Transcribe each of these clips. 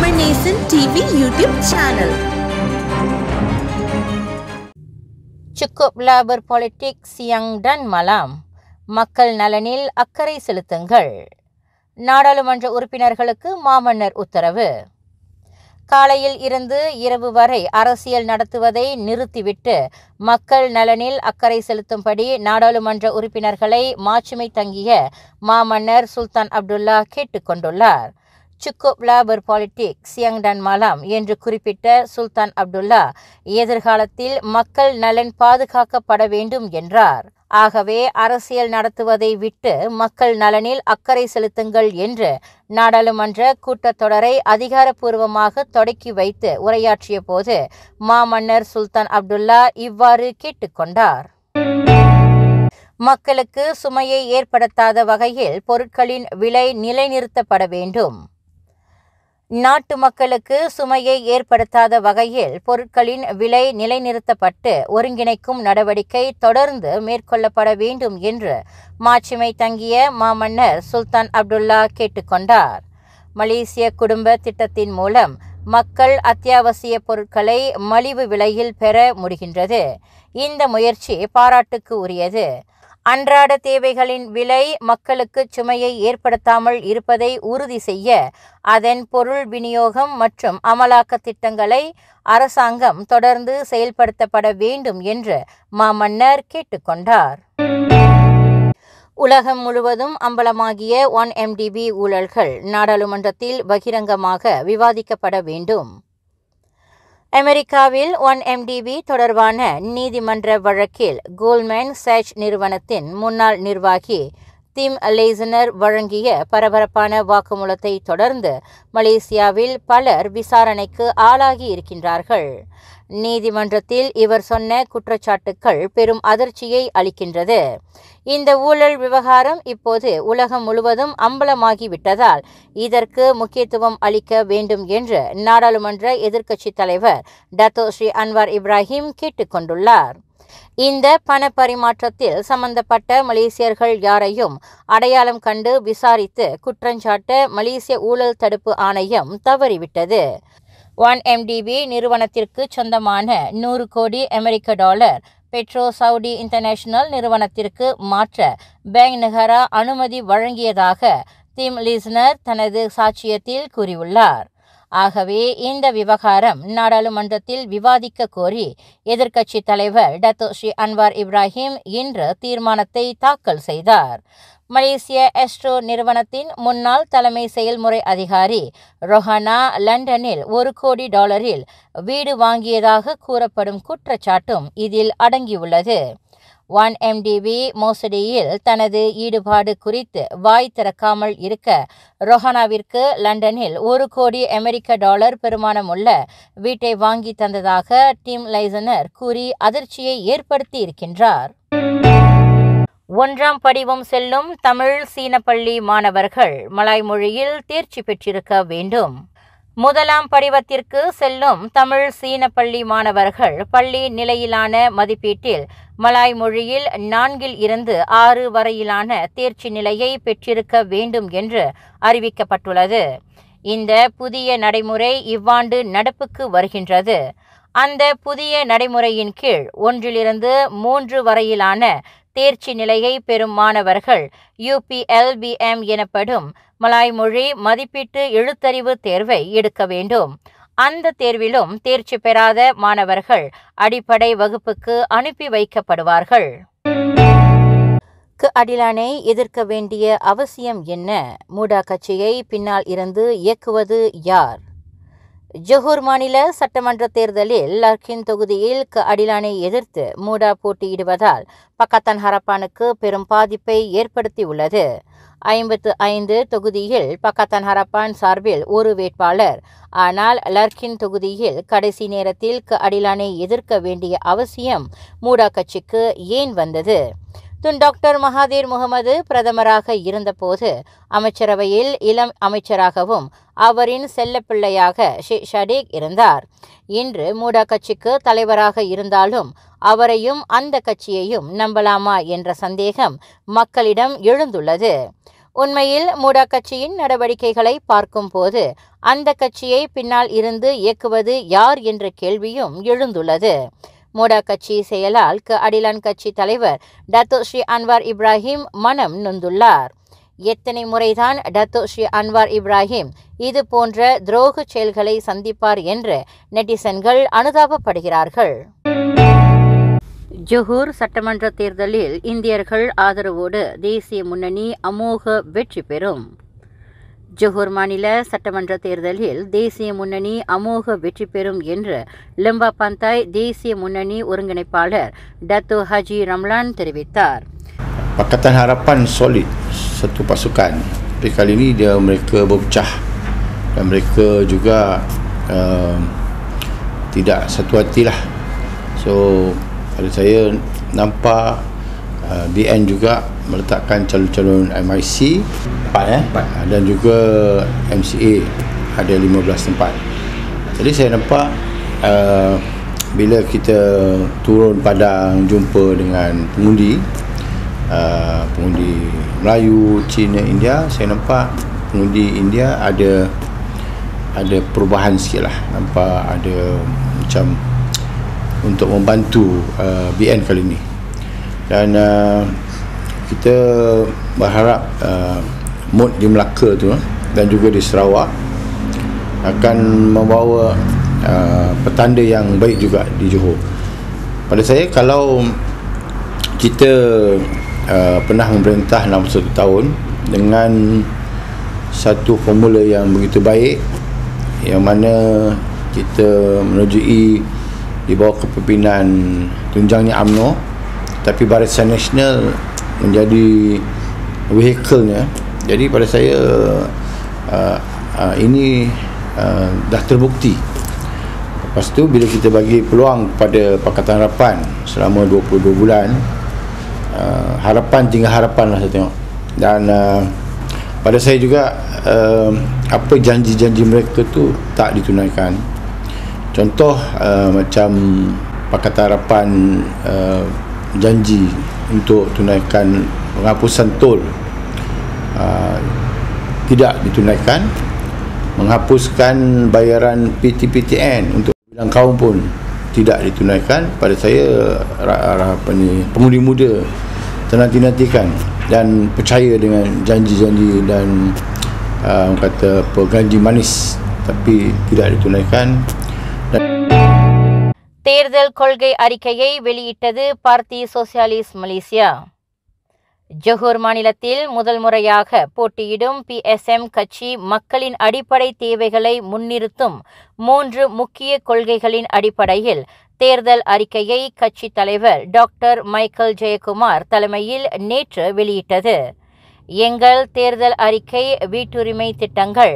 Tamil Nation TV YouTube channel. Cukuplah berpolitik siang dan malam. மக்கள் நலனில் அக்கறை செலுத்துங்கள். நாடாளுமன்ற உறுப்பினர்களுக்கு மாமன்னர் உத்தரவு. காலையில் இருந்து இரவு வரை அரசியல் நடத்துவதை நிறுத்திவிட்டு மக்கள் நலனில் அக்கறை செலுத்தும்படி நாடாளுமன்ற உறுப்பினர்களை மாட்சிமை தங்கிய மாமன்னர் சுல்தான் அப்துல்லா கேட்டுக்கொண்டுள்ளார். Cukuplah berpolitik siang dan malam என்று குறிப்பிட்ட சுல்தான் அப்துல்லா எதிர்காலத்தில் மக்கள் நலன் பாதுகாக்கப்பட வேண்டும் என்றார். ஆகவே அரசியல் நடத்துவதை விட்டு மக்கள் நலனில் அக்கறை செலுத்துங்கள் என்று நாடாளுமன்ற கூட்டத்தொடரை அதிகாரப்பூர்வமாக தொடக்கி வைத்து உரையாற்றிய போது மாமன்னர் சுல்தான் அப்துல்லா இவ்வாறு கேட்டுக்கொண்டார். மக்களுக்கு சுமையை ஏற்படுத்தாத வகையில் பொருட்களின் விலை நிலைநிறுத்தப்பட வேண்டும். நாட்டு மக்களுக்கு சுமையை ஏற்படுத்தாத வகையில் பொருட்களின் விலை நிலைநிறுத்தப்பட்டு ஒருங்கிணைக்கும் நடவடிக்கை தொடர்ந்து மேற்கொள்ளப்பட வேண்டும் என்று மாட்சிமை தங்கிய மாமன்னர் சுல்தான் அப்துல்லா கேட்டுக்கொண்டார். மலேசிய குடும்ப திட்டத்தின் மூலம் மக்கள் அத்தியாவசிய பொருட்களை மலிவு விலையில் பெற முடிகின்றது. இந்த முயற்சி பாராட்டுக்கு உரியது. அன்றாட தேவைகளின் விலை மக்களுக்கு சுமையை ஏற்படுத்தாமல் இருப்பதை உறுதி செய்ய அதன் பொருள் விநியோகம் மற்றும் அமலாக்க திட்டங்களை அரசாங்கம் தொடர்ந்து செயல்படுத்தப்பட வேண்டும் என்று மாமன்னர் கேட்டுக்கொண்டார். உலகம் முழுவதும் அம்பலமாகிய 1MDB ஊழல்கள் நாடாளுமன்றத்தில் பகிரங்கமாக விவாதிக்கப்பட வேண்டும். அமெரிக்காவில் 1MDB தொடர்பான நீதிமன்ற வழக்கில் கோல்ட்மேன் சாட்ஸ் நிறுவனத்தின் முன்னாள் நிர்வாகி டிம் லேசனர் வழங்கிய பரபரப்பான வாக்குமூலத்தை தொடர்ந்து மலேசியாவில் பலர் விசாரணைக்கு ஆளாகி இருக்கின்றார்கள். நீதிமன்றத்தில் இவர் சொன்ன குற்றச்சாட்டுக்கள் பெரும் அதிர்ச்சியை அளிக்கின்றது. இந்த ஊழல் விவகாரம் இப்போது உலகம் முழுவதும் அம்பலமாகிவிட்டதால் இதற்கு முக்கியத்துவம் அளிக்க வேண்டும் என்று நாடாளுமன்ற எதிர்க்கட்சித் தலைவர் டத்தோ ஸ்ரீ அன்வார் இப்ராஹிம் கேட்டுக்கொண்டுள்ளார். இந்த பண பரிமாற்றத்தில் சம்பந்தப்பட்ட மலேசியர்கள் யாரையும் அடையாளம் கண்டு விசாரித்து குற்றஞ்சாட்ட மலேசிய ஊழல் தடுப்பு ஆணையம் தவறிவிட்டது. 1MDB நிறுவனத்திற்கு சொந்தமான 100 கோடி அமெரிக்க டாலர் பெட்ரோ சவுடி இன்டர்நேஷனல் நிறுவனத்திற்கு மாற்ற பேங்க் நெகரா அனுமதி வழங்கியதாக டிம் லேசனர் தனது சாட்சியத்தில் கூறியுள்ளார். ஆகவே இந்த விவகாரம் நாடாளுமன்றத்தில் விவாதிக்க கோரி எதிர்க்கட்சித் தலைவர் டத்தோ ஸ்ரீ அன்வார் இப்ராஹிம் இன்று தீர்மானத்தை தாக்கல் செய்தார். மலேசிய எஸ்ட்ரோ நிறுவனத்தின் முன்னாள் தலைமை செயல்முறை அதிகாரி ரொஹானா லண்டனில் 1 கோடி டாலரில் வீடு வாங்கியதாக கூறப்படும் குற்றச்சாட்டும் இதில் அடங்கியுள்ளது. 1MDB மோசடியில் தனது ஈடுபாடு குறித்து வாய் திறக்காமல் இருக்க ரொஹானாவிற்கு லண்டனில் 1 கோடி அமெரிக்க டாலர் பெறுமானமுள்ள வீட்டை வாங்கி தந்ததாக டிம் லேசனர் கூறி அதிர்ச்சியை ஏற்படுத்தி இருக்கின்றார். 1ஆம் படிவம் செல்லும் தமிழ் சீன பள்ளி மாணவர்கள் மலாய் மொழியில் தேர்ச்சி பெற்றிருக்க வேண்டும். 1ஆம் படிவத்திற்கு செல்லும் தமிழ் சீன பள்ளி மாணவர்கள் பள்ளி நிலையிலான மதிப்பீட்டில் மலாய் மொழியில் 4 இருந்து 6 வரையிலான தேர்ச்சி நிலையை பெற்றிருக்க வேண்டும் என்று அறிவிக்கப்பட்டுள்ளது. இந்த புதிய நடைமுறை இவ்வாண்டு நடப்புக்கு வருகின்றது. அந்த புதிய நடைமுறையின் கீழ் 1 இருந்து 3 வரையிலான தேர்ச்சி நிலையை பெறும் மாணவர்கள் UPLBM எனப்படும் மலாய் மொழி மதிப்பீட்டு எழுத்தறிவு தேர்வை எடுக்க வேண்டும். அந்த தேர்விலும் தேர்ச்சி பெறாத மாணவர்கள் அடிப்படை வகுப்புக்கு அனுப்பி வைக்கப்படுவார்கள். அடிலானை எதிர்க்க வேண்டிய அவசியம் என்ன? மூடா கட்சியை பின்னால் இருந்து இயக்குவது யார்? ஜொஹூர் மாநில சட்டமன்ற தேர்தலில் லர்கின் தொகுதியில் அடிலானை எதிர்த்து மூடா போட்டியிடுவதால் பக்கத்தான் ஹரப்பானுக்கு பெரும் பாதிப்பை ஏற்படுத்தியுள்ளது. 55 தொகுதியில் பக்கத்தான் ஹரப்பான் சார்பில் ஒரு வேட்பாளர். ஆனால் லர்கின் தொகுதியில் கடைசி நேரத்தில் அடிலானை எதிர்க்க வேண்டிய அவசியம் மூடா கட்சிக்கு ஏன் வந்தது? டாக்டர் மகாதீர் முகமது பிரதமராக இருந்தபோது அமைச்சரவையில் இளம் அமைச்சராகவும் அவரின் செல்லப்பிள்ளையாக ஷேக் ஷடீக் இருந்தார். இன்று மூடா கட்சிக்கு தலைவராக இருந்தாலும் அவரையும் அந்த கட்சியையும் நம்பலாமா என்ற சந்தேகம் மக்களிடம் எழுந்துள்ளது. உண்மையில் மூடா கட்சியின் நடவடிக்கைகளை பார்க்கும்போது அந்த கட்சியை பின்னால் இருந்து இயக்குவது யார் என்ற கேள்வியும் எழுந்துள்ளது. மூடா கட்சி செயலால் அடிலான் கட்சி தலைவர் டத்தோ ஸ்ரீ அன்வார் இப்ராஹிம் மனம் நொந்துள்ளார். எத்தனை முறைதான் டத்தோ ஸ்ரீ அன்வார் இப்ராஹிம் இது போன்ற துரோக செயல்களை சந்திப்பார் என்று நெட்டிசன்கள் அனுதாபப்படுகிறார்கள். ஜொஹூர் சட்டமன்ற தேர்தலில் இந்தியர்கள் ஆதரவோடு தேசிய முன்னணி அமோக வெற்றி பெறும். ஜொஹூர் மாநில சட்டமன்ற தேர்தலில் தேசிய முன்னணி அமோக வெற்றி பெறும் என்று லெம்பா பந்தாய் தேசிய முன்னணி ஒருங்கிணைப்பாளர் டத்தோ ஹாஜி ரம்லான் தெரிவித்தார். Pakatan Harapan solid satu pasukan, tapi kali ini mereka berpecah dan mereka juga tidak satu hati lah. So pada saya nampak BN juga meletakkan calon-calon MIC 4 dan juga MCA ada 15 tempat. Jadi saya nampak bila kita turun padang jumpa dengan pengundi Melayu, Cina, India, saya nampak pengundi India ada perubahan sikit lah. Nampak ada macam untuk membantu BN kali ini. Dan kita berharap mood di Melaka tu dan juga di Sarawak akan membawa petanda yang baik juga di Johor. Pada saya, kalau kita pernah memerintah 61 tahun dengan satu formula yang begitu baik, yang mana kita menunjuki di bawah kepimpinan tunjangnya UMNO, tapi Barisan Nasional menjadi vehikelnya. Jadi pada saya ini dah terbukti. Lepas tu bila kita bagi peluang kepada Pakatan Harapan selama 22 bulan, harapan tinggal harapan lah saya tengok. Dan pada saya juga apa janji-janji mereka tu tak ditunaikan. Contoh macam Pakatan Harapan janji untuk tunaikan penghapusan tol, tidak ditunaikan. Menghapuskan bayaran PTPTN untuk bilang kaum pun tidak ditunaikan. Pada saya pengundi muda ternanti-nantikan dan percaya dengan janji-janji dan kata janji manis, tapi tidak ditunaikan. தேர்தல் கொள்கை அறிக்கையை வெளியிட்டது party socialist Malaysia. Johor மாநிலத்தில் முதல் முறையாக போட்டியிடும் PSM கட்சி மக்களின் அடிப்படை தேவைகளை முன்னிறுத்தும் 3 முக்கிய கொள்கைகளின் அடிப்படையில் தேர்தல் அறிக்கையை கட்சி தலைவர் டாக்டர் மைக்கேல் ஜெயக்குமார் தலைமையில் நேற்று வெளியிட்டது. எங்கள் தேர்தல் அறிக்கை வீட்டுரிமை திட்டங்கள்,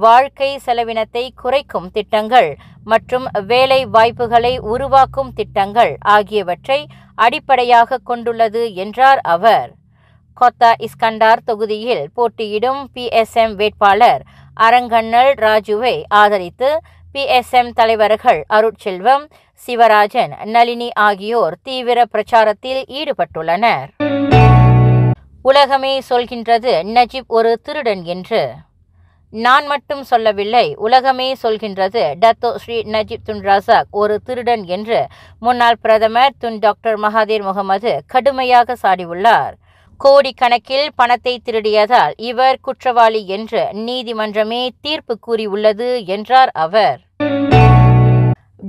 வாழ்க்கை செலவினத்தை குறைக்கும் திட்டங்கள் மற்றும் வேலை வாய்ப்புகளை உருவாக்கும் திட்டங்கள் ஆகியவற்றை அடிப்படையாக கொண்டுள்ளது என்றார் அவர். கொத்தா இஸ்கண்டார் தொகுதியில் போட்டியிடும் PSM வேட்பாளர் அரங்கண்ணல் ராஜுவை ஆதரித்து PSM தலைவர்கள் அருட்செல்வம், சிவராஜன், நளினி ஆகியோர் தீவிர பிரச்சாரத்தில் ஈடுபட்டுள்ளனர். உலகமே சொல்கின்றது நஜிப் ஒரு திருடன் என்று. நான் மட்டும் சொல்லவில்லை, உலகமே சொல்கின்றது Dato Sri Najib Tun Razak ஒரு திருடன் என்று முன்னாள் பிரதமர் துன் டாக்டர் மகாதீர் முகமது கடுமையாக சாடியுள்ளார். கோடிக்கணக்கில் பணத்தை திருடியதால் இவர் குற்றவாளி என்று நீதிமன்றமே தீர்ப்பு கூறியுள்ளது என்றார் அவர்.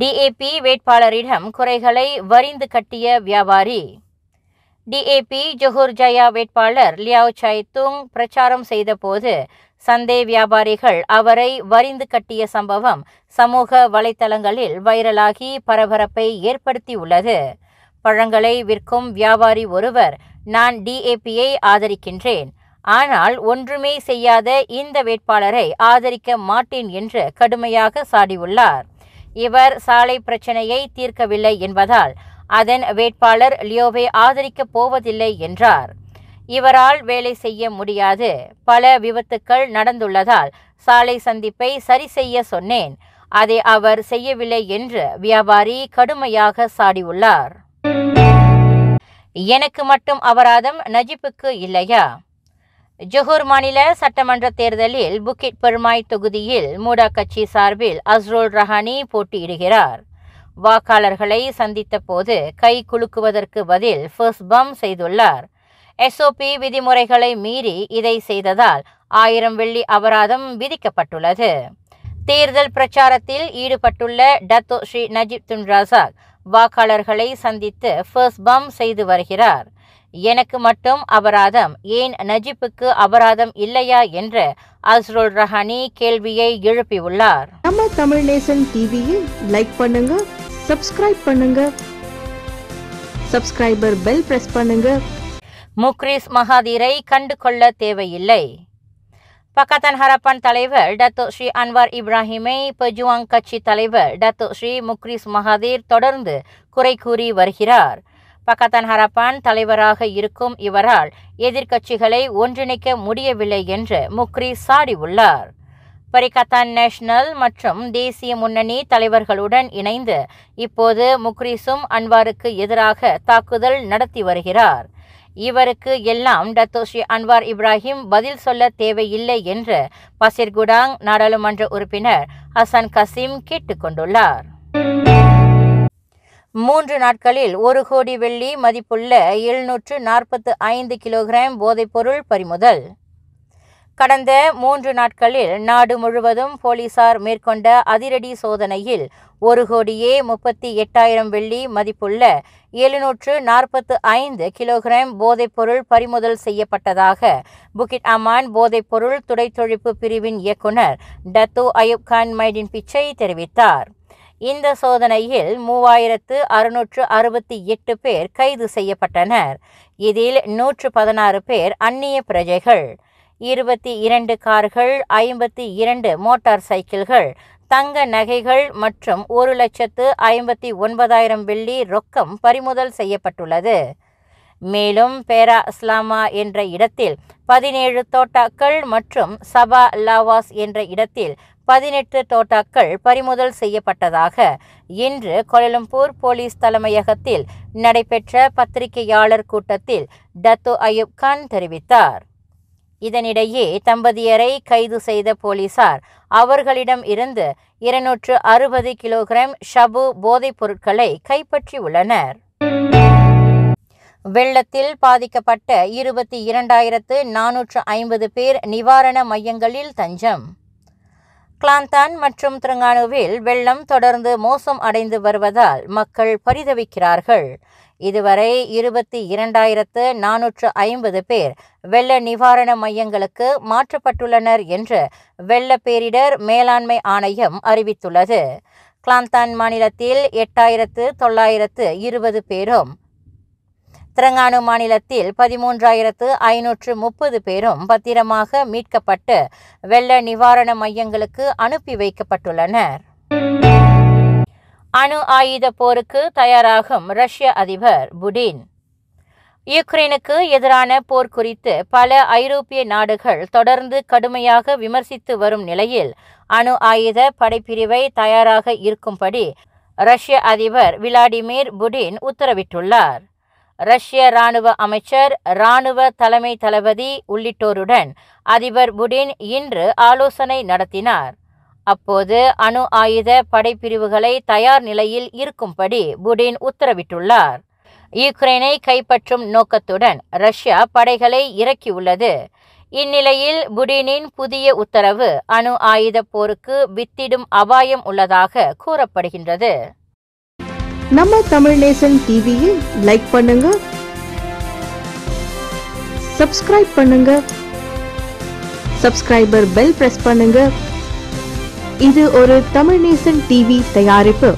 DAP வேட்பாளரிடம் குறைகளை வரிந்து கட்டிய வியாபாரி. DAP ஜொஹூர் ஜயா வேட்பாளர் லியாவ் சாய் துங் பிரச்சாரம் செய்தபோது சந்தை வியாபாரிகள் அவரை வரிந்து கட்டிய சம்பவம் சமூக வலைத்தளங்களில் வைரலாகி பரபரப்பை ஏற்படுத்தியுள்ளது. பழங்களை விற்கும் வியாபாரி ஒருவர், நான் DAPயை ஆதரிக்கின்றேன், ஆனால் ஒன்றுமே செய்யாத இந்த வேட்பாளரை ஆதரிக்க மாட்டேன் என்று கடுமையாக சாடியுள்ளார். இவர் சாலை பிரச்சனையை தீர்க்கவில்லை என்பதால் அதன் வேட்பாளர் லியோவை ஆதரிக்கப் போவதில்லை என்றார். இவரால் வேலை செய்ய முடியாது, பல விபத்துக்கள் நடந்துள்ளதால் சாலை சந்திப்பை சரி செய்ய சொன்னேன், அதை அவர் செய்யவில்லை என்று வியாபாரி கடுமையாக சாடியுள்ளார். எனக்கு மட்டும் அபராதம், நஜிப்புக்கு இல்லையா? ஜொஹூர் மாநில சட்டமன்ற தேர்தலில் புக்கிட் பெருமாய் தொகுதியில் மூடா கட்சி சார்பில் அஸ்ரோல் ரஹானி போட்டியிடுகிறார். வாக்காளர்களை சந்தித்த போது கை குலுக்குவதற்கு பதில் ஃபர்ஸ்ட் பம்ப் செய்துள்ளார். SOP விதிமுறைகளை மீறி இதை செய்ததால் 1000 வெள்ளி அபராதம் விதிக்கப்பட்டுள்ளது. தேர்தல் பிரச்சாரத்தில் ஈடுபட்டுள்ள Dato Sri Najib Tun Razak வாக்காளர்களை சந்தித்து ஃபர்ஸ்ட் பம்ப் செய்து வருகிறார். எனக்கு மட்டும் அபராதம், ஏன் நஜீப்புக்கு அபராதம் இல்லையா என்று அஸ்ரோல் ரஹானி கேள்வியை எழுப்பியுள்ளார். நம்ம தமிழ் நேசன் டிவியை லைக் பண்ணுங்க, சப்ஸ்கிரைப் பண்ணுங்க, சப்ஸ்கிரைபர் பெல் பிரஸ் பண்ணுங்க. முக்ரிஸ் மகாதீரை கண்டு கொள்ள தேவையில்லை. பக்கத்தான் ஹரப்பான் தலைவர் டத்தோ ஸ்ரீ அன்வார் இப்ராஹிமை பெஜுவாங் கட்சி தலைவர் டத்தோ ஸ்ரீ முக்ரிஸ் மகாதீர் தொடர்ந்து குறை கூறி வருகிறார். பக்கத்தான் ஹரப்பான் தலைவராக இருக்கும் இவரால் எதிர்க்கட்சிகளை ஒன்றிணைக்க முடியவில்லை என்று முக்ரிஸ் சாடியுள்ளார். பரிகத்தான் நேஷனல் மற்றும் தேசிய முன்னணி தலைவர்களுடன் இணைந்து இப்போது முக்ரிஸும் அன்வாருக்கு எதிராக தாக்குதல் நடத்தி வருகிறார். இவருக்கு எல்லாம் டத்தோ ஸ்ரீ அன்வார் இப்ராஹிம் பதில் சொல்ல தேவையில்லை என்று பசிர்குடாங் நாடாளுமன்ற உறுப்பினர் ஹசன் கசீம் கேட்டுக்கொண்டுள்ளார். 3 நாட்களில் 1 கோடி வெள்ளி மதிப்புள்ள 745 கிலோகிராம் போதைப்பொருள் பறிமுதல். கடந்த 3 நாட்களில் நாடு முழுவதும் போலீசார் மேற்கொண்ட அதிரடி சோதனையில் 1,38,000 வெள்ளி மதிப்புள்ள 745 கிலோகிராம் போதைப்பொருள் பறிமுதல் செய்யப்பட்டதாக புக்கிட் அமான் போதைப்பொருள் துடைத்தொழிப்பு பிரிவின் இயக்குனர் டத்தோ அயூப் கான் மைடின் பிச்சை தெரிவித்தார். இந்த சோதனையில் 3668 பேர் கைது செய்யப்பட்டனர். இதில் 116 பேர் அந்நிய பிரஜைகள். 22 கார்கள், 52 மோட்டார் சைக்கிள்கள், தங்க நகைகள் மற்றும் 1,59,000 வெள்ளி ரொக்கம் பறிமுதல் செய்யப்பட்டுள்ளது. மேலும் பேரா இஸ்லாமா என்ற இடத்தில் 17 தோட்டாக்கள் மற்றும் சபா லாவாஸ் என்ற இடத்தில் 18 தோட்டாக்கள் பறிமுதல் செய்யப்பட்டதாக இன்று கோலாலம்பூர் போலீஸ் தலைமையகத்தில் நடைபெற்ற பத்திரிகையாளர் கூட்டத்தில் டத்தோ அயூப் கான் தெரிவித்தார். இதனிடையே தம்பதியரை கைது செய்த போலீசார் அவர்களிடம் இருந்து 260 கிலோகிராம் ஷபு போதைப் பொருட்களை கைப்பற்றியுள்ளனர். வெள்ளத்தில் பாதிக்கப்பட்ட 22,450 பேர் நிவாரண மையங்களில் தஞ்சம். கிளாந்தான் மற்றும் திரங்கானுவில் வெள்ளம் தொடர்ந்து மோசம் அடைந்து வருவதால் மக்கள் பரிதவிக்கிறார்கள். இதுவரை 22,450 பேர் வெள்ள நிவாரண மையங்களுக்கு மாற்றப்பட்டுள்ளனர் என்று வெள்ள பேரிடர் மேலாண்மை ஆணையம் அறிவித்துள்ளது. கிளாந்தான் மாநிலத்தில் 8,920 பேரும், திரங்கானு மாநிலத்தில் 13,530 பேரும் பத்திரமாக மீட்கப்பட்டு வெள்ள நிவாரண மையங்களுக்கு அனுப்பி வைக்கப்பட்டுள்ளனர். அணு ஆயுத போருக்கு தயாராகும் ரஷ்ய அதிபர் புடின். யுக்ரைனுக்கு எதிரான போர் குறித்து பல ஐரோப்பிய நாடுகள் தொடர்ந்து கடுமையாக விமர்சித்து வரும் நிலையில் அணு ஆயுத படைப்பிரிவை தயாராக இருக்கும்படி ரஷ்ய அதிபர் விளாடிமிர் புடின் உத்தரவிட்டுள்ளார். ரஷ்ய இராணுவ அமைச்சர், இராணுவ தலைமை தளபதி உள்ளிட்டோருடன் அதிபர் புடின் இன்று ஆலோசனை நடத்தினார். அப்போது அணு ஆயுத படைப்பிரிவுகளை தயார் நிலையில் இருக்கும்படி புடின் உத்தரவிட்டுள்ளார். யுக்ரைனை கைப்பற்றும் நோக்கத்துடன் ரஷ்யா படைகளை இறக்கியுள்ளது. இந்நிலையில் புடினின் புதிய உத்தரவு அணு ஆயுத போருக்கு வித்திடும் அபாயம் உள்ளதாக கூறப்படுகின்றது. நம்ம தமிழ் நேசன் டிவியை லைக் பண்ணுங்க, சப்ஸ்கிரைப் பண்ணுங்க, சப்ஸ்கிரைபர் பெல் பிரஸ் பண்ணுங்க. இது ஒரு தமிழ் நேசன் டிவி தயாரிப்பு.